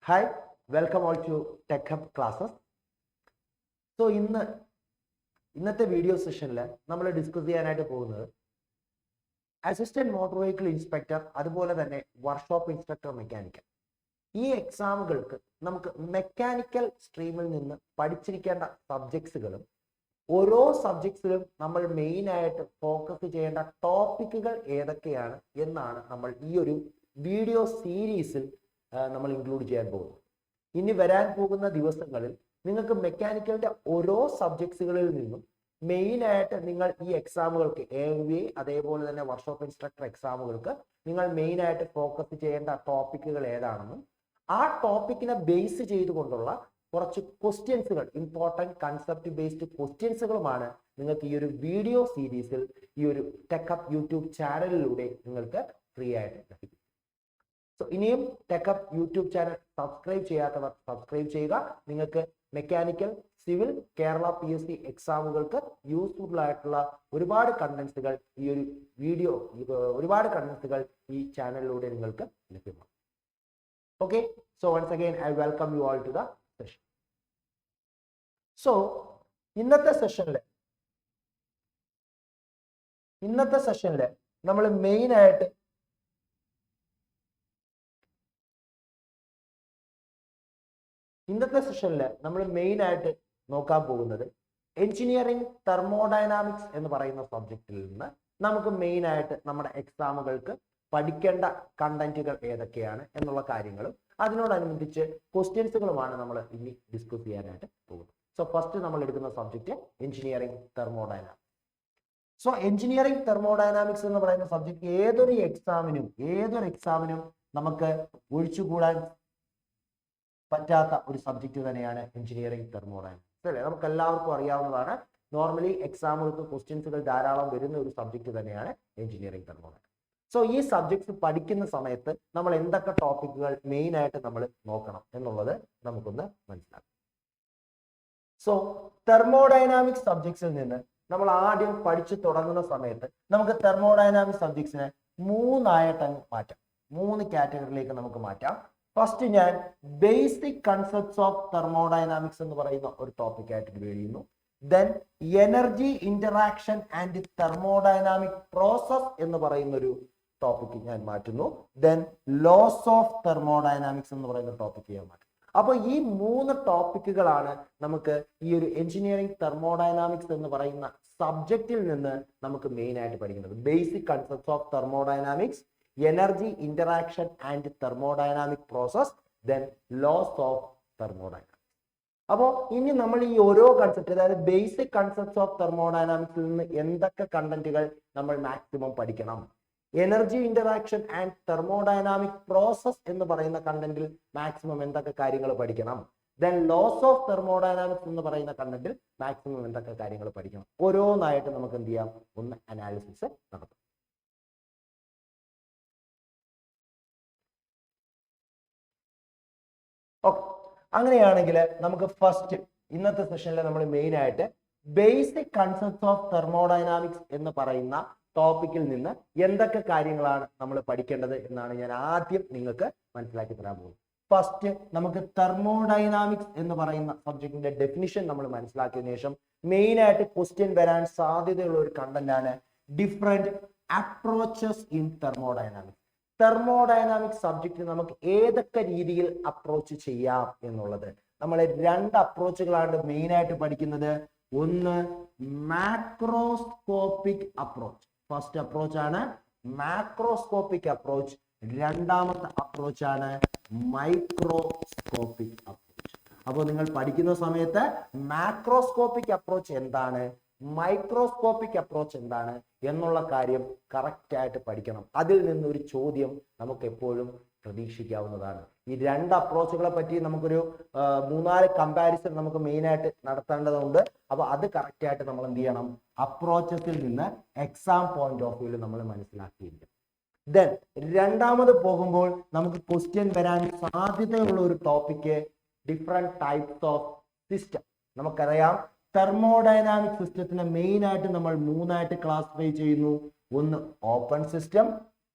Hi, welcome all to Tech Hub classes. So ഇന്നത്തെ video സെഷനിൽ നമ്മൾ ഡിസ്കസ് ചെയ്യാനായിട്ട് പോകുന്നത് അസിസ്റ്റന്റ് മോട്ടോർ വെഹിക്കിൾ ഇൻസ്പെക്ടർ അതുപോലെ തന്നെ വർക്ക്ഷോപ്പ് ഇൻസ്ട്രക്ടർ മെക്കാനിക്കൽ ഈ എക്സാമുകൾക്ക് നമുക്ക് മെക്കാനിക്കൽ സ്ട്രീമിൽ നിന്ന് പഠിച്ചിരിക്കേണ്ട സബ്ജക്ട്സുകളും ഓരോ സബ്ജക്ട്സിലും നമ്മൾ മെയിൻ ആയിട്ട് ഫോക്കസ് ചെയ്യേണ്ട ടോപ്പിക്കുകൾ ഏതൊക്കെയാണ് എന്നാണ് നമ്മൾ ഈ ഒരു വീഡിയോ സീരീസിൽ നമ്മൾ ഇൻക്ലൂഡ് ചെയ്യാൻ പോകുന്നത്. ഇനി വരാൻ പോകുന്ന ദിവസങ്ങളിൽ നിങ്ങൾക്ക് മെക്കാനിക്കലിന്റെ ഓരോ സബ്ജക്ട്സുകളിൽ നിന്നും മെയിൻ ആയിട്ട് നിങ്ങൾ ഈ എക്സാമുകൾക്ക് AMVI അതേപോലെ തന്നെ വർക്ക്ഷോപ്പ് ഇൻസ്ട്രക്ടർ എക്സാമുകൾക്ക് നിങ്ങൾ മെയിൻ ആയിട്ട് ഫോക്കസ് ചെയ്യേണ്ട ടോപ്പിക്കുകൾ ഏതാണെന്നും ആ ടോപ്പിക്കിനെ ബേസ് ചെയ്തുകൊണ്ടുള്ള കുറച്ച് ക്വസ്റ്റ്യൻസുകൾ ഇമ്പോർട്ടൻറ്റ് കൺസെപ്റ്റ് ബേസ്ഡ് ക്വസ്റ്റ്യൻസുകളുമാണ് നിങ്ങൾക്ക് ഈ ഒരു വീഡിയോ സീരീസിൽ ഈ ഒരു ടെക് അപ്പ് യൂട്യൂബ് ചാനലിലൂടെ നിങ്ങൾക്ക് ഫ്രീ ആയിട്ട് ലഭിക്കും. സോ ഇനിയും tech up YouTube channel subscribe ചെയ്യാത്തവർ സബ്സ്ക്രൈബ് ചെയ്യുക. നിങ്ങൾക്ക് മെക്കാനിക്കൽ സിവിൽ കേരള PSC എക്സാമുകൾക്ക് യൂസ്ഫുൾ ആയിട്ടുള്ള ഒരുപാട് കണ്ടന്റ്സുകൾ ഈ ഒരു വീഡിയോ ഒരുപാട് കണ്ടന്റ്സുകൾ ഈ ചാനലിലൂടെ നിങ്ങൾക്ക് ലഭ്യമാണ്. Okay, so once again I welcome you all to the session. So ഇന്നത്തെ സെഷനിൽ നമ്മൾ മെയിൻ ആയിട്ട് നോക്കാൻ പോകുന്നത് എഞ്ചിനീയറിംഗ് തെർമോഡൈനാമിക്സ് എന്ന് പറയുന്ന സബ്ജക്റ്റിൽ നിന്ന് നമുക്ക് മെയിൻ ആയിട്ട് നമ്മുടെ എക്സാമുകൾക്ക് പഠിക്കേണ്ട കണ്ടന്റുകൾ ഏതൊക്കെയാണ് എന്നുള്ള കാര്യങ്ങളും അതിനോടനുബന്ധിച്ച് ക്വസ്റ്റ്യൻസുകളുമാണ് നമ്മൾ ഇനി ഡിസ്കസ് ചെയ്യാനായിട്ട് പോകുന്നത്. സോ ഫസ്റ്റ് നമ്മൾ എടുക്കുന്ന subject engineering thermodynamics. So engineering thermodynamics എന്ന് പറയുന്ന സബ്ജക്ട് ഏതൊരു എക്സാമിനും നമുക്ക് ഒഴിച്ചുകൂടാൻ പറ്റാത്ത ഒരു സബ്ജക്റ്റ് തന്നെയാണ് എഞ്ചിനീയറിംഗ് തെർമോഡൈനാമിക്സ് അല്ലേ. നമുക്ക് എല്ലാവർക്കും അറിയാവുന്നതാണ്. നോർമലി എക്സാമുകൾക്ക് ക്വസ്റ്റ്യൻസുകൾ ധാരാളം വരുന്ന ഒരു സബ്ജക്റ്റ് തന്നെയാണ് എഞ്ചിനീയറിംഗ് തെർമോഡൈനാമിക്സ്. സോ ഈ സബ്ജക്ട്സ് പഠിക്കുന്ന സമയത്ത് നമ്മൾ എന്തൊക്കെ ടോപ്പിക്കുകൾ മെയിൻ ആയിട്ട് നമ്മൾ നോക്കണം എന്നുള്ളത് നമുക്കൊന്ന് മനസ്സിലാക്കാം. സോ തെർമോഡൈനാമിക്സ് സബ്ജക്ട്സിൽ നിന്ന് നമ്മൾ ആദ്യം പഠിച്ചു തുടങ്ങുന്ന സമയത്ത് നമുക്ക് തെർമോഡൈനാമിക്സ് സബ്ജക്ട്സിനെ മൂന്നായിട്ട് മാറ്റാം. 3 കാറ്റഗറിയിലേക്ക് നമുക്ക് മാറ്റാം. ഫസ്റ്റ് ഞാൻ ബേസിക് കൺസെപ്റ്റ്സ് ഓഫ് തെർമോഡൈനാമിക്സ് എന്ന് പറയുന്ന ഒരു ടോപ്പിക് ആയിട്ട് ഡിവൈഡ് ചെയ്യുന്നു. Then energy interaction and thermodynamic process എന്ന് പറയുന്ന ഒരു ടോപ്പിക് ഞാൻ മാറ്റുന്നു. ദെൻ ലോസ് ഓഫ് തെർമോഡൈനാമിക്സ് എന്ന് പറയുന്ന ടോപ്പിക് ഞാൻ മാറ്റും. അപ്പോൾ ഈ 3 ടോപ്പിക്കുകളാണ് നമുക്ക് ഈ ഒരു എഞ്ചിനീയറിംഗ് തെർമോഡൈനാമിക്സ് എന്ന് പറയുന്ന സബ്ജക്റ്റിൽ നിന്ന് നമുക്ക് മെയിൻ ആയിട്ട് പഠിക്കുന്നത്. Basic concepts of thermodynamics, energy interaction and thermodynamic process, then laws of thermodynamics. അപ്പോൾ ഇനി നമ്മൾ ഈ ഓരോ കൺസെപ്റ്റ്, അതായത് ബേസിക് കൺസെപ്റ്റ്സ് ഓഫ് തെർമോഡൈനാമിക്സിൽ നിന്ന് എന്തൊക്കെ കണ്ടന്റുകൾ നമ്മൾ മാക്സിമം പഠിക്കണം, energy interaction and thermodynamic process എന്ന് പറയുന്ന കണ്ടന്റിൽ മാക്സിമം എന്തൊക്കെ കാര്യങ്ങൾ പഠിക്കണം, ദെൻ ലോസ് ഓഫ് തെർമോഡൈനാമിക്സ് എന്ന് പറയുന്ന കണ്ടന്റിൽ മാക്സിമം എന്തൊക്കെ കാര്യങ്ങൾ പഠിക്കണം, ഓരോന്നായിട്ട് നമുക്ക് എന്ത് ചെയ്യാം, ഒന്ന് അനാലിസിസ് നടത്താം. ഓക്കെ, അങ്ങനെയാണെങ്കിൽ നമുക്ക് ഫസ്റ്റ് ഇന്നത്തെ സെഷനിൽ നമ്മൾ മെയിൻ ആയിട്ട് ബേസിക് കൺസെപ്റ്റ്സ് ഓഫ് തെർമോഡൈനാമിക്സ് എന്ന് പറയുന്ന ടോപ്പിക്കിൽ നിന്ന് എന്തൊക്കെ കാര്യങ്ങളാണ് നമ്മൾ പഠിക്കേണ്ടത് എന്നാണ് ഞാൻ ആദ്യം നിങ്ങൾക്ക് മനസ്സിലാക്കി തരാൻ പോകുന്നത്. ഫസ്റ്റ് നമുക്ക് തെർമോഡൈനാമിക്സ് എന്ന് പറയുന്ന സബ്ജക്റ്റിന്റെ ഡെഫിനിഷൻ നമ്മൾ മനസ്സിലാക്കിയതിനു ശേഷം മെയിൻ ആയിട്ട് ക്വസ്റ്റ്യൻ വരാൻ സാധ്യതയുള്ള ഒരു കണ്ടന്റ് ആണ് different approaches in thermodynamics. Thermodynamics subject നമുക്ക് ഏതൊക്കെ രീതിയിൽ അപ്രോച്ച് ചെയ്യാം എന്നുള്ളത് നമ്മൾ 2 അപ്രോച്ചുകളാണ് മെയിൻ ആയിട്ട് പഠിക്കുന്നത്. ഒന്ന് മാക്രോസ്കോപ്പിക് അപ്രോച്ച്, ഫസ്റ്റ് അപ്രോച്ച് ആണ് മാക്രോസ്കോപ്പിക് അപ്രോച്ച്. രണ്ടാമത്തെ അപ്രോച്ച് ആണ് മൈക്രോസ്കോപ്പിക് അപ്രോച്ച്. അപ്പോൾ നിങ്ങൾ പഠിക്കുന്ന സമയത്ത് മാക്രോസ്കോപ്പിക് അപ്രോച്ച് എന്താണ്, മൈക്രോസ്കോപ്പിക് അപ്രോച്ച് എന്താണ് എന്നുള്ള കാര്യം കറക്റ്റ് ആയിട്ട് പഠിക്കണം. അതിൽ നിന്നൊരു ചോദ്യം നമുക്ക് എപ്പോഴും പ്രതീക്ഷിക്കാവുന്നതാണ്. ഈ 2 അപ്രോച്ചുകളെ പറ്റി നമുക്കൊരു 3-4 കമ്പാരിസൺ നമുക്ക് മെയിൻ ആയിട്ട് നടത്തേണ്ടതുണ്ട്. അപ്പൊ അത് കറക്റ്റ് ആയിട്ട് നമ്മൾ എന്ത് ചെയ്യണം, അപ്രോച്ചസിൽ നിന്ന് എക്സാം പോയിന്റ് ഓഫ് വ്യൂവിൽ നമ്മൾ മനസ്സിലാക്കിയിരിക്കും. ദെൻ രണ്ടാമത് പോകുമ്പോൾ നമുക്ക് ക്വസ്റ്റ്യൻ വരാൻ സാധ്യതയുള്ള ഒരു topic different types of system. നമുക്കറിയാം തെർമോഡൈനാമിക് സിസ്റ്റത്തിനെ മെയിൻ ആയിട്ട് നമ്മൾ 3 ആയിട്ട് ക്ലാസിഫൈ ചെയ്യുന്നു. ഒന്ന് ഓപ്പൺ സിസ്റ്റം,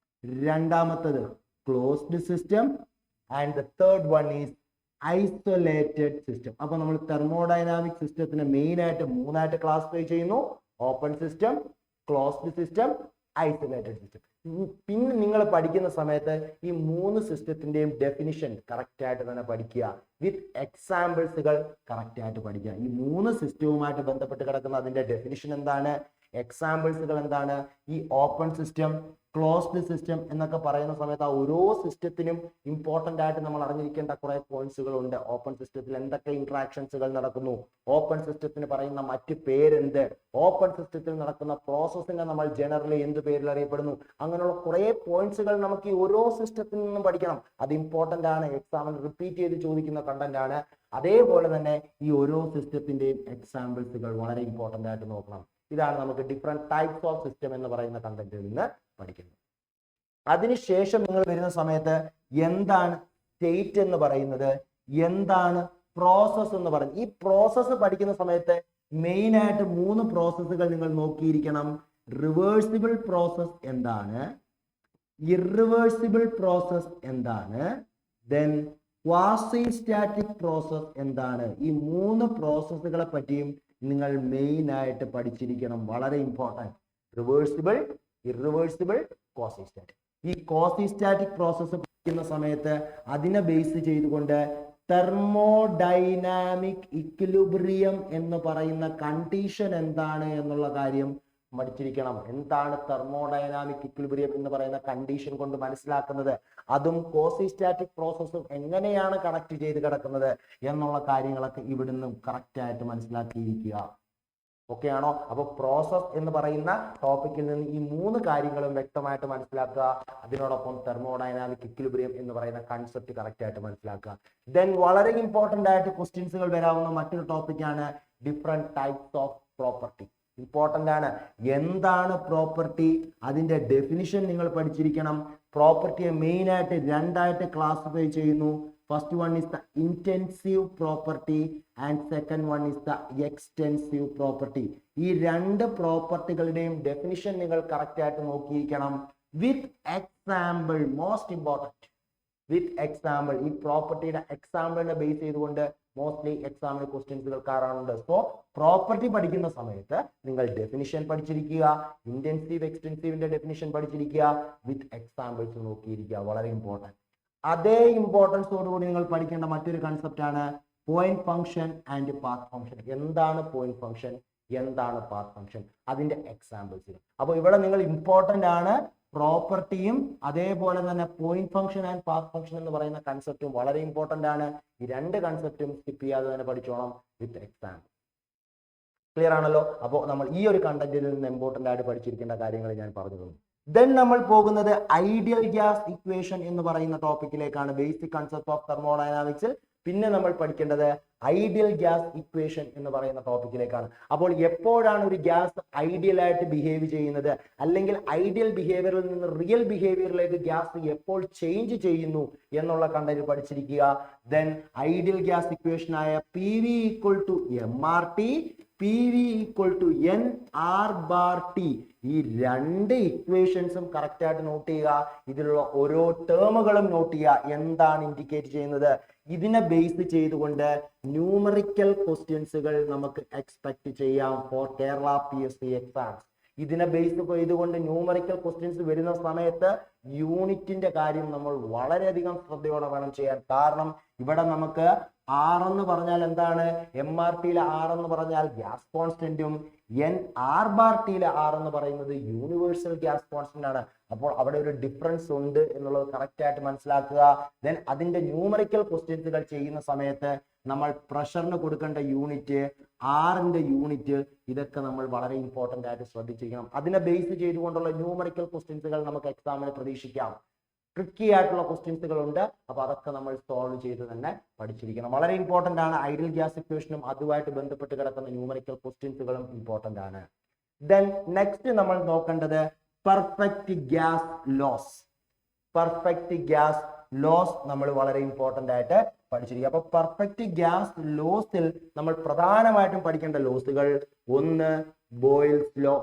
രണ്ടാമത്തത് closed system, and the third one is isolated system. അപ്പൊ നമ്മൾ തെർമോഡൈനാമിക് സിസ്റ്റത്തിനെ മെയിൻ ആയിട്ട് മൂന്നായിട്ട് ക്ലാസിഫൈ ചെയ്യുന്നു: open system, closed system, isolated system. പിന്നെ നിങ്ങൾ പഠിക്കുന്ന സമയത്ത് ഈ മൂന്ന് സിസ്റ്റത്തിന്റെയും ഡെഫിനിഷൻ കറക്റ്റ് ആയിട്ട് തന്നെ പഠിക്കുക, വിത്ത് എക്സാമ്പിൾസുകൾ കറക്റ്റ് ആയിട്ട് പഠിക്കുക. ഈ മൂന്ന് സിസ്റ്റവുമായിട്ട് ബന്ധപ്പെട്ട് കിടക്കുന്ന അതിന്റെ ഡെഫിനിഷൻ എന്താണ്, എക്സാമ്പിൾസുകൾ എന്താണ്, ഈ ഓപ്പൺ സിസ്റ്റം, ക്ലോസ്ഡ് സിസ്റ്റം എന്നൊക്കെ പറയുന്ന സമയത്ത് ആ ഓരോ സിസ്റ്റത്തിനും ഇമ്പോർട്ടന്റ് ആയിട്ട് നമ്മൾ അറിഞ്ഞിരിക്കേണ്ട കുറെ പോയിന്റ്സുകൾ ഉണ്ട്. ഓപ്പൺ സിസ്റ്റത്തിൽ എന്തൊക്കെ ഇന്ററാക്ഷൻസുകൾ നടക്കുന്നു, ഓപ്പൺ സിസ്റ്റത്തിന് പറയുന്ന മറ്റ് പേരെന്ത്, ഓപ്പൺ സിസ്റ്റത്തിൽ നടക്കുന്ന പ്രോസസ്സിനെ നമ്മൾ ജനറലി എന്ത് പേരിൽ അറിയപ്പെടുന്നു, അങ്ങനെയുള്ള കുറെ പോയിന്റ്സുകൾ നമുക്ക് ഈ ഓരോ സിസ്റ്റത്തിൽ നിന്നും പഠിക്കണം. അത് ഇമ്പോർട്ടന്റ് ആണ്, എക്സാമിൽ റിപ്പീറ്റ് ചെയ്ത് ചോദിക്കുന്ന കണ്ടന്റ് ആണ്. അതേപോലെ തന്നെ ഈ ഓരോ സിസ്റ്റത്തിന്റെയും എക്സാമ്പിൾസുകൾ വളരെ ഇമ്പോർട്ടന്റ് ആയിട്ട് നോക്കണം. ഇതാണ് നമുക്ക് ഡിഫറെന്റ് ടൈപ്സ് ഓഫ് സിസ്റ്റം എന്ന് പറയുന്ന കണ്ടന്റിൽ നിന്ന് പഠിക്കുന്നത്. അതിനുശേഷം നിങ്ങൾ വരുന്ന സമയത്ത് എന്താണ് സ്റ്റേറ്റ് എന്ന് പറയുന്നത്, എന്താണ് പ്രോസസ് എന്ന് പറയുന്നത്. ഈ പ്രോസസ്സ് പഠിക്കുന്ന സമയത്ത് മെയിൻ ആയിട്ട് മൂന്ന് പ്രോസസ്സുകൾ നിങ്ങൾ നോക്കിയിരിക്കണം. റിവേഴ്സിബിൾ പ്രോസസ് എന്താണ്, ഇറിവേഴ്സിബിൾ പ്രോസസ് എന്താണ്, ദെൻ ക്വാസി സ്റ്റാറ്റിക് പ്രോസസ് എന്താണ്. ഈ മൂന്ന് പ്രോസസ്സുകളെ പറ്റിയും നിങ്ങൾ മെയിൻ ആയിട്ട് പഠിച്ചിരിക്കണം, വളരെ important. Reversible, irreversible, quasi static. ഈ ക്വാസി സ്റ്റാറ്റിക് പ്രോസസ്സ് പഠിക്കുന്ന സമയത്ത് അതിനെ ബേസ് ചെയ്തുകൊണ്ട് തെർമോഡൈനാമിക് ഇക്വിലിബ്രിയം എന്ന് പറയുന്ന കണ്ടീഷൻ എന്താണ് എന്നുള്ള കാര്യം പഠിച്ചിരിക്കണം. എന്താണ് തെർമോഡൈനാമിക് ഇക്വിലിബ്രിയം എന്ന് പറയുന്ന കണ്ടീഷൻ കൊണ്ട് മനസ്സിലാക്കുന്നത്, അതും ക്വാസി സ്റ്റാറ്റിക് പ്രോസസ്സും എങ്ങനെയാണ് കണക്ട് ചെയ്ത് കിടക്കുന്നത് എന്നുള്ള കാര്യങ്ങളൊക്കെ ഇവിടുന്ന് കറക്റ്റ് ആയിട്ട് മനസ്സിലാക്കിയിരിക്കുക. ഓക്കെ ആണോ? അപ്പൊ പ്രോസസ് എന്ന് പറയുന്ന ടോപ്പിക്കിൽ നിന്ന് ഈ മൂന്ന് കാര്യങ്ങളും വ്യക്തമായിട്ട് മനസ്സിലാക്കുക. അതിനോടൊപ്പം തെർമോഡൈനാമിക് ഇക്വിലിബ്രിയം എന്ന് പറയുന്ന കൺസെപ്റ്റ് കറക്റ്റ് ആയിട്ട് മനസ്സിലാക്കുക. ദെൻ വളരെ ഇമ്പോർട്ടന്റ് ആയിട്ട് ക്വസ്റ്റ്യൻസുകൾ വരാവുന്ന മറ്റൊരു ടോപ്പിക്കാണ് different types of property. Important ആണ്. എന്താണ് പ്രോപ്പർട്ടി, അതിന്റെ ഡെഫിനിഷൻ നിങ്ങൾ പഠിച്ചിരിക്കണം. പ്രോപ്പർട്ടിയെ മെയിൻ ആയിട്ട് രണ്ടായിട്ട് ക്ലാസിഫൈ ചെയ്യുന്നു. First one is the intensive property and second one is the extensive property. ഈ രണ്ട് പ്രോപ്പർട്ടികളുടെയും ഡെഫിനിഷൻ നിങ്ങൾ കറക്റ്റ് ആയിട്ട് നോക്കിയിരിക്കണം. With example, most important, with example. ഈ പ്രോപ്പർട്ടിയുടെ എക്സാമ്പിളിനെ ബേസ് ചെയ്തുകൊണ്ട് മോസ്റ്റ്ലി എക്സാമിന് ക്വസ്റ്റ്യൻസുകൾ കാണാറുണ്ട്. സോ പ്രോപ്പർട്ടി പഠിക്കുന്ന സമയത്ത് നിങ്ങൾ ഡെഫിനിഷൻ പഠിച്ചിരിക്കുക, ഇന്റൻസീവ് എക്സ്റ്റെൻസീവിന്റെ ഡെഫിനിഷൻ പഠിച്ചിരിക്കുക, വിത്ത് എക്സാമ്പിൾസ് നോക്കിയിരിക്കുക, വളരെ ഇമ്പോർട്ടൻറ്റ്. അതേ ഇമ്പോർട്ടൻസോടുകൂടി നിങ്ങൾ പഠിക്കേണ്ട മറ്റൊരു കൺസെപ്റ്റ് ആണ് point function and path function. എന്താണ് പോയിന്റ് ഫംഗ്ഷൻ, എന്താണ് പാത്ത് ഫംഗ്ഷൻ, അതിന്റെ എക്സാമ്പിൾസ്. അപ്പോൾ ഇവിടെ നിങ്ങൾ ഇമ്പോർട്ടന്റ് ആണ് പ്രോപ്പർട്ടിയും അതേപോലെ തന്നെ point function and path function എന്ന് പറയുന്ന കൺസെപ്റ്റും വളരെ ഇമ്പോർട്ടന്റ് ആണ്. ഈ രണ്ട് കൺസെപ്റ്റും സ്കിപ്പ് ചെയ്യാതെ തന്നെ പഠിച്ചോണം വിത്ത് എക്സാമ്പിൾ. ക്ലിയർ ആണല്ലോ? അപ്പോൾ നമ്മൾ ഈ ഒരു കണ്ടന്റിൽ നിന്ന് ഇമ്പോർട്ടന്റ് ആയിട്ട് പഠിച്ചിരിക്കേണ്ട കാര്യങ്ങൾ ഞാൻ പറഞ്ഞു തന്നു. ദെൻ നമ്മൾ പോകുന്നത് ഐഡിയൽ ഗ്യാസ് ഇക്വേഷൻ എന്ന് പറയുന്ന ടോപ്പിക്കിലേക്കാണ്. ബേസിക് കൺസെപ്റ്റ് ഓഫ് തെർമോഡൈനാമിക്സിൽ പിന്നെ നമ്മൾ പഠിക്കേണ്ടത് ഐഡിയൽ ഗ്യാസ് ഇക്വേഷൻ എന്ന് പറയുന്ന ടോപ്പിക്കിലേക്കാണ്. അപ്പോൾ എപ്പോഴാണ് ഒരു ഗ്യാസ് ഐഡിയൽ ആയിട്ട് ബിഹേവ് ചെയ്യുന്നത്, അല്ലെങ്കിൽ ഐഡിയൽ ബിഹേവിയറിൽ നിന്ന് റിയൽ ബിഹേവിയറിലേക്ക് ഗ്യാസ് എപ്പോൾ ചേഞ്ച് ചെയ്യുന്നു എന്നുള്ള കണ്ടന്റ് പഠിച്ചിരിക്കുക. ദെൻ ഐഡിയൽ ഗ്യാസ് ഇക്വേഷൻ ആയ PV = MRT, PV = NR/T. ഈ രണ്ട് ഇക്വേഷൻസും കറക്റ്റ് ആയിട്ട് നോട്ട് ചെയ്യുക. ഇതിലുള്ള ഓരോ ടേമുകളും നോട്ട് ചെയ്യുക. എന്താണ് ഇൻഡിക്കേറ്റ് ചെയ്യുന്നത്, ഇതിനെ ബേസ് ചെയ്തുകൊണ്ട് ന്യൂമറിക്കൽ ക്വസ്റ്റ്യൻസുകൾ നമുക്ക് എക്സ്പെക്ട് ചെയ്യാം ഫോർ കേരള PSC എക്സാംസ്. ഇതിനെ ബേസ് ചെയ്തുകൊണ്ട് ന്യൂമറിക്കൽ ക്വസ്റ്റ്യൻസ് വരുന്ന സമയത്ത് യൂണിറ്റിന്റെ കാര്യം നമ്മൾ വളരെയധികം ശ്രദ്ധയോടെ വേണം ചെയ്യാൻ. കാരണം ഇവിടെ നമുക്ക് R എന്ന് പറഞ്ഞാൽ എന്താണ്, MRTയിലെ R എന്ന് പറഞ്ഞാൽ ഗ്യാസ് കോൺസ്റ്റന്റും NR/Tയിലെ R എന്ന് പറയുന്നത് യൂണിവേഴ്സൽ ഗ്യാസ് കോൺസ്റ്റന്റ് ആണ്. അപ്പോൾ അവിടെ ഒരു ഡിഫറൻസ് ഉണ്ട് എന്നുള്ളത് കറക്റ്റ് ആയിട്ട് മനസ്സിലാക്കുക. ദെൻ അതിന്റെ ന്യൂമറിക്കൽ ക്വസ്റ്റ്യൻസുകൾ ചെയ്യുന്ന സമയത്ത് നമ്മൾ പ്രഷറിന് കൊടുക്കേണ്ട യൂണിറ്റ്, ആറിന്റെ യൂണിറ്റ്, ഇതൊക്കെ നമ്മൾ വളരെ ഇമ്പോർട്ടന്റ് ആയിട്ട് ശ്രദ്ധിച്ചിരിക്കണം. അതിനെ ബേസ് ചെയ്തുകൊണ്ടുള്ള ന്യൂമറിക്കൽ ക്വസ്റ്റ്യൻസുകൾ നമുക്ക് എക്സാമിന് പ്രതീക്ഷിക്കാം. ട്രിക്കി ആയിട്ടുള്ള ക്വസ്റ്റ്യൻസുകൾ ഉണ്ട്. അപ്പൊ അതൊക്കെ നമ്മൾ സോൾവ് ചെയ്ത് തന്നെ പഠിച്ചിരിക്കണം. വളരെ ഇമ്പോർട്ടന്റ് ആണ്. ഐഡിയൽ ഗ്യാസ് ഇക്വേഷനും അതുമായിട്ട് ബന്ധപ്പെട്ട് കിടക്കുന്ന ന്യൂമറിക്കൽ ക്വസ്റ്റ്യൻസുകളും ഇമ്പോർട്ടന്റ് ആണ്. ദെൻ നെക്സ്റ്റ് നമ്മൾ നോക്കേണ്ടത് perfect gas loss. Perfect gas loss നമ്മൾ വളരെ ഇമ്പോർട്ടന്റ് ആയിട്ട് പഠിച്ചിരിക്കുക. അപ്പൊ പെർഫെക്റ്റ് ഗ്യാസ് ലോസിൽ നമ്മൾ പ്രധാനമായിട്ടും പഠിക്കേണ്ട ലോസുകൾ: 1 ബോയിൽസ് ലോ,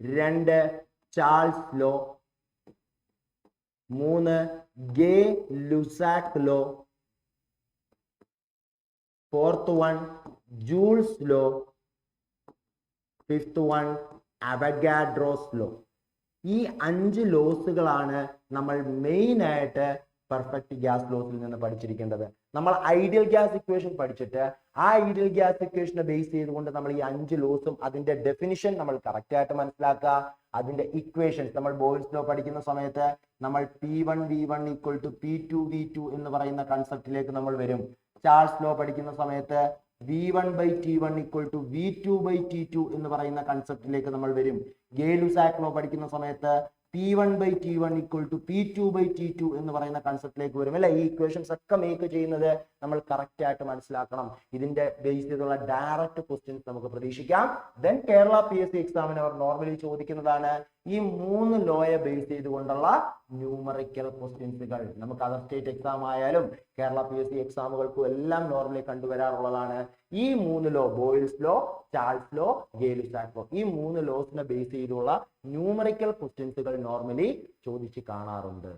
2 ചാൾസ് ലോ, 3 ഗേ ലുസാക്ക് law, fourth one Joule's law, fifth one Avogadro's law. ഈ 5 ലോസുകളാണ് നമ്മൾ മെയിൻ ആയിട്ട് പെർഫെക്റ്റ് ഗ്യാസ് ലോസിൽ നിന്ന് പഠിച്ചിരിക്കേണ്ടത്. നമ്മൾ ഐഡിയൽ ഗ്യാസ് ഇക്വേഷൻ പഠിച്ചിട്ട് ആ ഐഡിയൽ ഗ്യാസ് ഇക്വേഷനെ ബേസ് ചെയ്തുകൊണ്ട് നമ്മൾ ഈ 5 ലോസും അതിന്റെ ഡെഫിനിഷൻ നമ്മൾ കറക്റ്റ് ആയിട്ട് മനസ്സിലാക്കുക. അതിന്റെ ഇക്വേഷൻസ് നമ്മൾ ബോയിൽസ് ലോ പഠിക്കുന്ന സമയത്ത് നമ്മൾ P1 V1 equal to P2 V2 എന്ന് പറയുന്ന കൺസെപ്റ്റിലേക്ക് നമ്മൾ വരും. ചാൾസ് ലോ പഠിക്കുന്ന സമയത്ത് V1 by T1 equal to V2 by T2 എന്ന് പറയുന്ന കൺസെപ്റ്റിലേക്ക് നമ്മൾ വരും. ഗേ-ലുസാക്ക് ലോ പഠിക്കുന്ന സമയത്ത് P1 by T1 equal to P2 by T2 എന്ന് പറയുന്ന കൺസെപ്റ്റിലേക്ക് വരും അല്ലെ. ഈ ഇക്വേഷൻസ് ഒക്കെ മേക്ക് ചെയ്യുന്നത് നമ്മൾ കറക്റ്റ് ആയിട്ട് മനസ്സിലാക്കണം. ഇതിന്റെ ബേസ് ചെയ്തുള്ള ഡയറക്റ്റ് ക്വസ്റ്റ്യൻസ് നമുക്ക് പ്രതീക്ഷിക്കാം. ദെൻ കേരള PSC എക്സാമിന് അവർ നോർമലി ചോദിക്കുന്നതാണ് ഈ 3 ലോയെ ബേസ് ചെയ്തുകൊണ്ടുള്ള ന്യൂമറിക്കൽ ക്വസ്റ്റ്യൻസുകൾ. നമുക്ക് അതർ സ്റ്റേറ്റ് എക്സാം ആയാലും കേരള PSC എക്സാമുകൾക്കും എല്ലാം നോർമലി കണ്ടുവരാറുള്ളതാണ്. ഈ 3 law, Boyle's law, Charles law, Gay Lussac law, ഈ 3 ലോസിനെ ബേസ് ചെയ്തുള്ള ന്യൂമറിക്കൽ ക്വസ്റ്റ്യൻസുകൾ നോർമലി ചോദിച്ച് കാണാറുണ്ട്.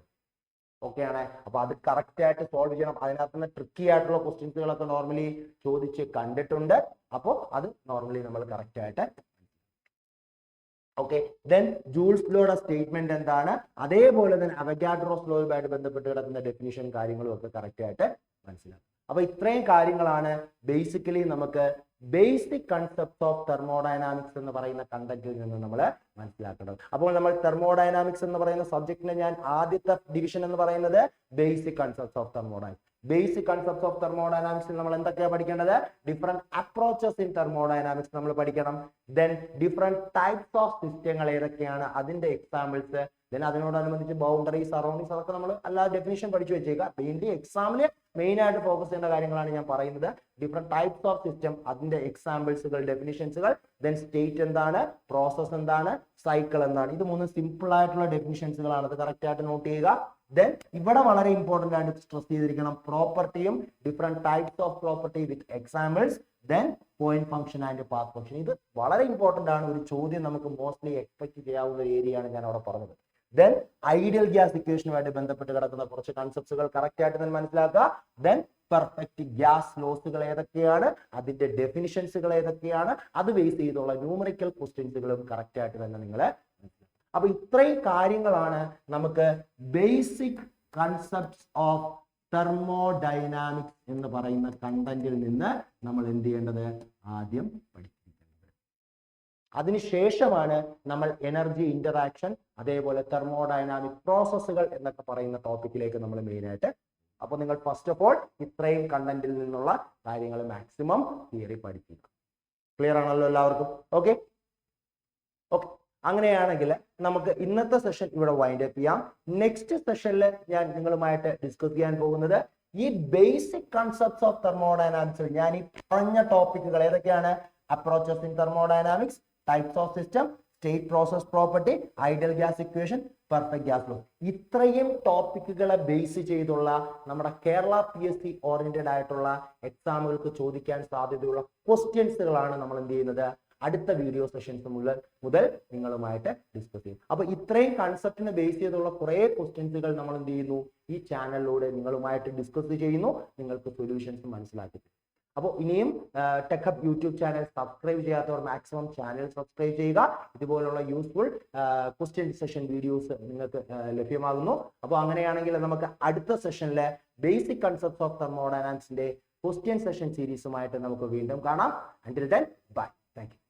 ഓക്കെ ആണ്. അപ്പൊ അത് കറക്റ്റ് ആയിട്ട് സോൾവ് ചെയ്യണം. അതിനകത്ത് നിന്ന് ട്രിക്കി ആയിട്ടുള്ള ക്വസ്റ്റ്യൻസുകളൊക്കെ നോർമലി ചോദിച്ച് കണ്ടിട്ടുണ്ട്. അപ്പോൾ അത് നോർമലി നമ്മൾ കറക്റ്റ് ആയിട്ട് ഓക്കെ. ദെൻ ജൂൾസ് ലോയുടെ സ്റ്റേറ്റ്മെന്റ് എന്താണ്, അതേപോലെ തന്നെ അവഗാഡ്രോസ് ലോയുമായിട്ട് ബന്ധപ്പെട്ട് കിടക്കുന്ന ഡെഫിനിഷൻ കാര്യങ്ങളും ഒക്കെ കറക്റ്റ് ആയിട്ട് മനസ്സിലാക്കും. അപ്പൊ ഇത്രയും കാര്യങ്ങളാണ് ബേസിക്കലി നമുക്ക് ബേസിക് കൺസെപ്റ്റ് ഓഫ് തെർമോഡൈനാമിക്സ് എന്ന് പറയുന്ന കണ്ടന്റിൽ നിന്ന് നമ്മൾ മനസ്സിലാക്കണം. അപ്പോൾ നമ്മൾ തെർമോഡൈനാമിക്സ് എന്ന് പറയുന്ന സബ്ജക്റ്റിനെ ഞാൻ ആദ്യത്തെ ഡിവിഷൻ എന്ന് പറയുന്നത് basic concept of thermodynamics. Basic concept of തെർമോഡൈനാമിക്സിൽ നമ്മൾ എന്തൊക്കെയാണ് പഠിക്കേണ്ടത്? ഡിഫറെന്റ് അപ്രോച്ചസ് ഇൻ തെർമോഡൈനാമിക്സ് നമ്മൾ പഠിക്കണം. ദെൻ ഡിഫറെന്റ് ടൈപ്സ് ഓഫ് സിസ്റ്റങ്ങൾ ഏതൊക്കെയാണ്, അതിന്റെ എക്സാമ്പിൾസ്, ദെൻ അതിനോടനുബന്ധിച്ച് ബൗണ്ടറീസ്, സറൗണ്ടിങ്സ്, അതൊക്കെ നമ്മൾ അല്ലാതെ ഡെഫിനിഷൻ പഠിച്ചു വെച്ചേക്കുക. വേണ്ടി എക്സാമില് മെയിൻ ആയിട്ട് ഫോക്കസ് ചെയ്യേണ്ട കാര്യങ്ങളാണ് ഞാൻ പറയുന്നത്. ഡിഫറെന്റ് ടൈപ്സ് ഓഫ് സിസ്റ്റം, അതിന്റെ എക്സാമ്പിൾസുകൾ, ഡെഫിനിഷൻസുകൾ, ദെൻ സ്റ്റേറ്റ് എന്താണ്, പ്രോസസ് എന്താണ്, സൈക്കിൾ എന്താണ്. ഇത് 3 സിമ്പിൾ ആയിട്ടുള്ള ഡെഫിനിഷൻസുകളാണ്. അത് കറക്റ്റ് ആയിട്ട് നോട്ട് ചെയ്യുക. ദെൻ ഇവിടെ വളരെ ഇമ്പോർട്ടന്റ് ആയിട്ട് സ്ട്രെസ് ചെയ്തിരിക്കണം പ്രോപ്പർട്ടിയും different types of property with examples, then point function and path function. ഇത് വളരെ ഇമ്പോർട്ടന്റ് ആണ്. ഒരു ചോദ്യം നമുക്ക് മോസ്റ്റ്ലി എക്സ്പെക്ട് ചെയ്യാവുന്ന ഒരു ഏരിയയാണ് ഞാൻ അവിടെ പറഞ്ഞത്. ദെൻ ഐഡിയൽ ഗ്യാസ് ഇക്വേഷനുമായിട്ട് ബന്ധപ്പെട്ട് കിടക്കുന്ന കുറച്ച് കൺസെപ്റ്റുകൾ കറക്റ്റ് ആയിട്ട് തന്നെ മനസ്സിലാക്കുക. ദെൻ പെർഫെക്റ്റ് ഗ്യാസ് ലോസുകൾ ഏതൊക്കെയാണ്, അതിന്റെ ഡെഫിനിഷൻസുകൾ ഏതൊക്കെയാണ്, അത് ബേസ് ചെയ്തുള്ള ന്യൂമറിക്കൽ ക്വസ്റ്റ്യൻസുകളും കറക്റ്റ് ആയിട്ട് തന്നെ നിങ്ങൾ. അപ്പൊ ഇത്രയും കാര്യങ്ങളാണ് നമുക്ക് ബേസിക് കൺസെപ്റ്റ്സ് ഓഫ് തെർമോഡൈനാമിക്സ് എന്ന് പറയുന്ന കണ്ടന്റിൽ നിന്ന് നമ്മൾ എന്ത് ചെയ്യേണ്ടത്, ആദ്യം പഠിക്കേണ്ടത്. അതിനുശേഷമാണ് നമ്മൾ എനർജി ഇന്ററാക്ഷൻ, അതേപോലെ തെർമോഡൈനാമിക് പ്രോസസ്സുകൾ എന്നൊക്കെ പറയുന്ന ടോപ്പിക്കിലേക്ക് നമ്മൾ മെയിൻ ആയിട്ട്. അപ്പൊ നിങ്ങൾ ഫസ്റ്റ് ഓഫ് ഓൾ ഇത്രയും കണ്ടന്റിൽ നിന്നുള്ള കാര്യങ്ങൾ മാക്സിമം തിയറി പഠിക്കുക. ക്ലിയർ ആണല്ലോ എല്ലാവർക്കും? Okay okay. അങ്ങനെയാണെങ്കിൽ നമുക്ക് ഇന്നത്തെ സെഷൻ ഇവിടെ വൈൻഡ് അപ്പ് ചെയ്യാം. നെക്സ്റ്റ് സെഷനിൽ ഞാൻ നിങ്ങളുമായിട്ട് ഡിസ്കസ് ചെയ്യാൻ പോകുന്നത് ഈ ബേസിക് കൺസെപ്റ്റ്സ് ഓഫ് തെർമോഡൈനാമിക്സ്. ഞാൻ ഈ പറഞ്ഞ ടോപ്പിക്കുകൾ ഏതൊക്കെയാണ്? Approaches in thermodynamics, types of system, state process property, ideal gas equation, perfect gas law. ഇത്രയും ടോപ്പിക്കുകളെ ബേസ് ചെയ്തുള്ള നമ്മുടെ കേരള PSC ഓറിയന്റഡ് ആയിട്ടുള്ള എക്സാമുകൾക്ക് ചോദിക്കാൻ സാധ്യതയുള്ള ക്വസ്റ്റ്യൻസുകളാണ് നമ്മൾ എന്ത് ചെയ്യുന്നത് അടുത്ത വീഡിയോ സെഷൻസ് മുതൽ നിങ്ങളുമായിട്ട് ഡിസ്കസ് ചെയ്യും. അപ്പൊ ഇത്രയും കൺസെപ്റ്റിനെ ബേസ് ചെയ്തുള്ള കുറെ ക്വസ്റ്റ്യൻസുകൾ നമ്മൾ എന്ത് ചെയ്യുന്നു ഈ ചാനലിലൂടെ നിങ്ങളുമായിട്ട് ഡിസ്കസ് ചെയ്യുന്നു, നിങ്ങൾക്ക് സൊല്യൂഷൻസ് മനസ്സിലാക്കി. അപ്പോൾ ഇനിയും tech hub YouTube channel subscribe ചെയ്യാത്തവർ മാക്സിമം ചാനൽ സബ്സ്ക്രൈബ് ചെയ്യുക. ഇതുപോലുള്ള യൂസ്ഫുൾ ക്വസ്റ്റ്യൻ സെഷൻ വീഡിയോസ് നിങ്ങൾക്ക് ലഭ്യമാകുന്നു. അപ്പോൾ അങ്ങനെയാണെങ്കിൽ നമുക്ക് അടുത്ത സെഷനിലെ ബേസിക് കൺസെപ്റ്റ്സ് ഓഫ് തെർമോഡൈനാമിക്സിന്റെ ക്വസ്റ്റ്യൻ സെഷൻ സീരീസുമായിട്ട് നമുക്ക് വീണ്ടും കാണാം. Until then, bye. Thank you.